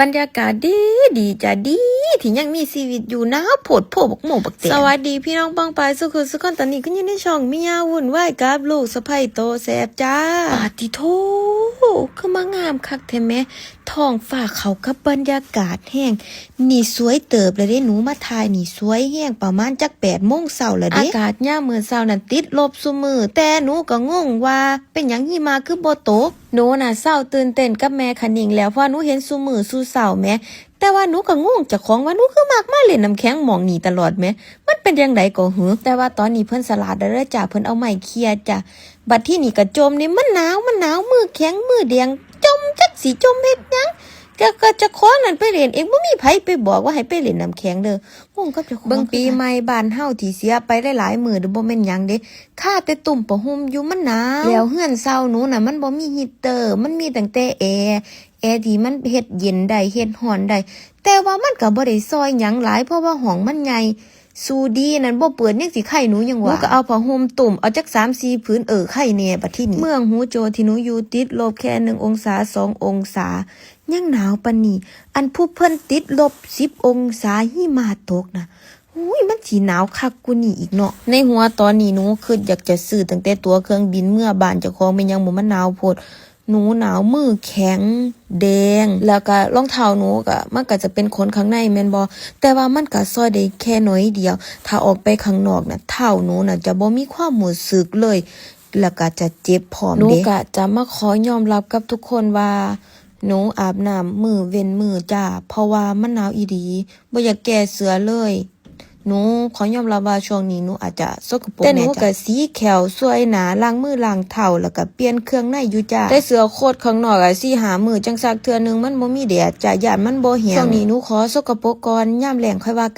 บรรยากาศดีดีจะดีที่ยังมีชีวิตอยู่นะโผดโผบักโหมบักเตะสวัสดีพี่น้องป้องปายสุขุสุขคนตอนนี้ก็อยู่ในช่องเมียวุ่นวายกับลูกสะใภ้โตแซ่บจ้าปาติโธคือมางามคักแท้แม่ท้องฟ้าเขากับบรรยากาศแห้งนี่สวยเติบเลยเด้หนูมาถ่ายนี่สวยแห้งประมาณจัก8 โมงเช้าแล้วเด้อากาศยามมื้อเช้านั้นติดลบซุมื้อแต่หนูก็งงว่าเป็นหยังหิมะคือบ่ตกหนูน่ะเช้าตื่นเต้นกับแม่คะนิ่งแล้วเพราะหนูเห็นซุมื้อซุเช้าแม่แต่ว่าหนูก็งงเจ้าของว่าหนูคือมักมาเล่นน้ำแข็งหม่องนี้ตลอดแม่มันเป็นจังไดก็หือแต่ว่าตอนนี้เพิ่นสลัดแล้วเด้อจ้ะเพิ่นเอาไม้เขี่ยจ้ะบัดที่นี่ก็จมนี่มันหนาวมือแข็งมือแดงจมจักสิจมเฮ็ดหยังก็จะขอนั่นไปเล่นเองบ่มีไผไปบอกว่าให้ไปเล่นน้ำแข็งเด้องงกับเจ้าของเบิ่งปีใหม่บ้านเฮาที่เสียไปหลายๆมื้อเด้อบ่แม่นหยังเด้ค่าแต่ตุ่มผ้าห่มอยู่มันหนาวแล้วเฮือนเซาหนูน่ะมันบ่มีฮีตเตอร์มันมีตั้งแต่แอร์ที่มันเฮ็ดเย็นได้เฮ็ดร้อนได้แต่ว่ามันก็บ่ได้ซอยหยังหลายเพราะว่าห้องมันใหญ่สูดีนั่นบ่เปิดยังสิไข่หนูยังว่าหนูก็เอาผ้าห่มตุ่มเอาจัก 3-4 ผืนไข่แน่บัดทีนี้เมืองฮูโจที่หนูอยู่ติดลบแค่1 องศา2 องศายังหนาวปานนี้อันผู้เพิ่นติดลบ10 องศาหิมะตกนะอุ้ยมันสิหนาวคักกว่านี้อีกเนาะในหัวตอนนี้หนูคืออยากจะซื้อตั้งแต่ตั๋วเครื่องบินเมื่อบ้านเจ้าของแม่นยังบ่มันหนาวโพดหนูหนาวมือแข็งแดงแล้วก็รองเท้าหนูก็มันก็จะเป็นขนข้างในแม่นบ่แต่ว่ามันก็ซอยได้แค่น้อยเดียวถ้าออกไปข้างนอกน่ะเท้าหนูน่ะจะบ่มีความรู้สึกเลยแล้วก็จะเจ็บพร้อมเด้หนูก็จะมาขอยอมรับกับทุกคนว่าหนูอาบน้ำมือเว้นมือจ้าเพราะว่ามันหนาวอีหลีบ่อยากแก้เสื้อเลยหนูขอยอมรับว่าช่วงนี้หนูอาจจะสกปรกแต่หนูก็สีแขวสวยหนาล้างมือล้างเท้าแล้วก็เปลี่ยนเครื่องในอยู่จ้าแต่เสื้อโคตรข้างนอกอะ4-5 มื้อจังซักเทื่อนึงมันบ่มีแดดจ้ะย้านมันบ่แห้งช่วงนี้หนูขอสกปรกก่อนยามแล้งค่อยว่ากัน